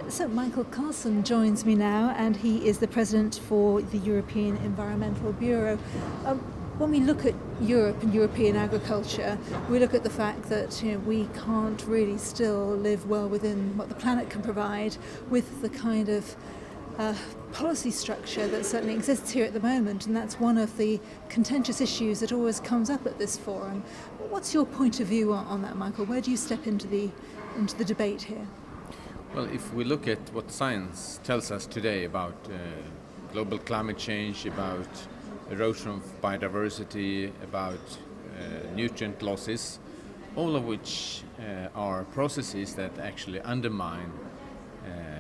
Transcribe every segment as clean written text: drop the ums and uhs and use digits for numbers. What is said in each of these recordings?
So Mikael Karlsson joins me now, and he is the president for the European Environmental Bureau. When we look at Europe and European agriculture, we look at the fact that we can't really still live well within what the planet can provide with the kind of policy structure that certainly exists here at the moment, and that's one of the contentious issues that always comes up at this forum. What's your point of view on that, Mikael? Where do you step into the debate here? Well, if we look at what science tells us today about global climate change, about erosion of biodiversity, about nutrient losses, all of which are processes that actually undermine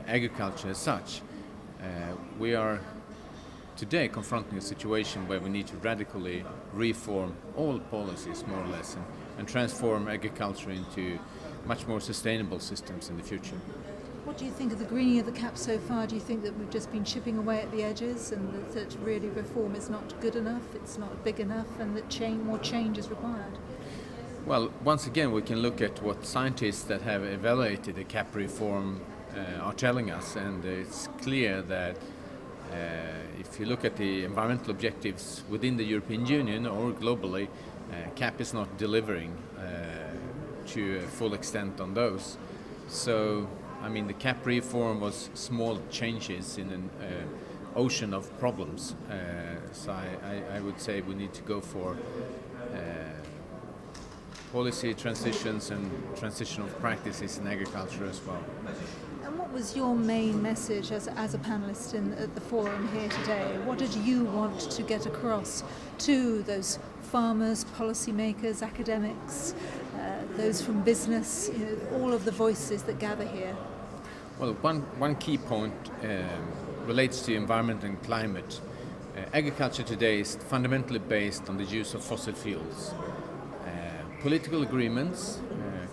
agriculture as such, we are today confronting a situation where we need to radically reform all policies, more or less, and transform agriculture into much more sustainable systems in the future. What do you think of the greening of the CAP so far? Do you think that we've just been chipping away at the edges and that really reform is not good enough, it's not big enough, and that more change is required? Well, once again, we can look at what scientists that have evaluated the CAP reform are telling us, and it's clear that if you look at the environmental objectives within the European Union or globally, CAP is not delivering to a full extent on those. So, I mean, the CAP reform was small changes in an ocean of problems. So I would say we need to go for policy transitions and transition of practices in agriculture as well. And what was your main message as a panelist at the forum here today? What did you want to get across to those farmers, policymakers, academics, those from business, all of the voices that gather here? Well, one key point relates to environment and climate. Agriculture today is fundamentally based on the use of fossil fuels. Political agreements,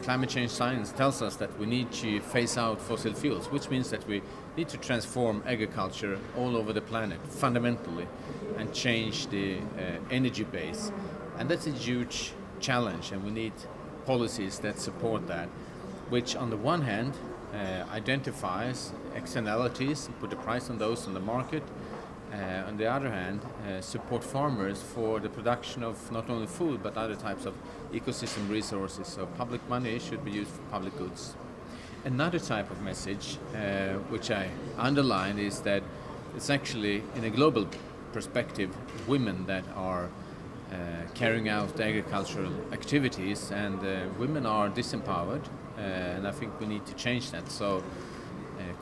climate change science tells us that we need to phase out fossil fuels, which means that we need to transform agriculture all over the planet fundamentally and change the energy base. And that's a huge challenge, and we need policies that support that, which on the one hand identifies externalities, put a price on those on the market, on the other hand support farmers for the production of not only food but other types of ecosystem resources. So public money should be used for public goods. Another type of message which I underline is that it's actually, in a global perspective, women that are carrying out agricultural activities, and women are disempowered, and I think we need to change that. So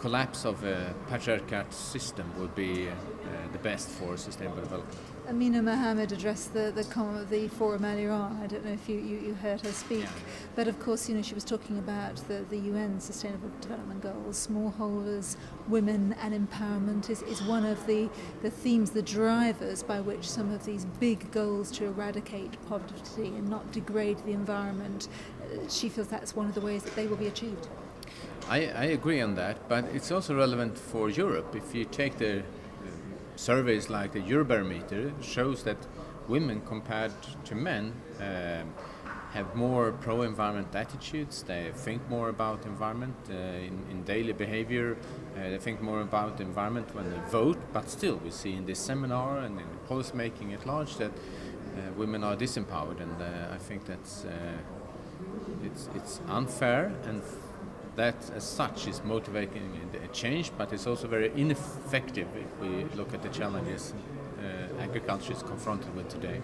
collapse of a patriarchal system would be the best for sustainable development. Amina Mohammed addressed the forum earlier on. I don't know if you heard her speak, but of course, she was talking about the UN Sustainable Development Goals. Smallholders, women, and empowerment is one of the themes, the drivers by which some of these big goals to eradicate poverty and not degrade the environment. She feels that's one of the ways that they will be achieved. I agree on that, but it's also relevant for Europe. If you take the surveys like the Eurobarometer, it shows that women compared to men have more pro-environment attitudes. They think more about environment in daily behavior. They think more about the environment when they vote, but still we see in this seminar and in policy making at large that women are disempowered, and I think that's it's unfair, and that as such is motivating a change, but it's also very ineffective if we look at the challenges agriculture is confronted with today.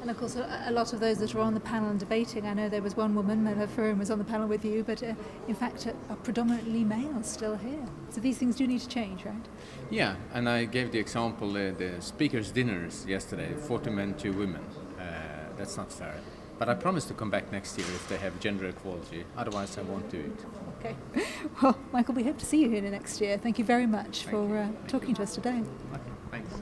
And of course, a lot of those that are on the panel and debating, I know there was one woman, Mela Furin was on the panel with you, but in fact are predominantly males still here. So these things do need to change, right? Yeah, and I gave the example, the speakers' dinners yesterday, 40 men, 2 women. That's not fair. But I promise to come back next year if they have gender equality. Otherwise, I won't do it. Okay. Well, Mikael, we hope to see you here next year. Thank you very much for talking to us today. Okay, thanks.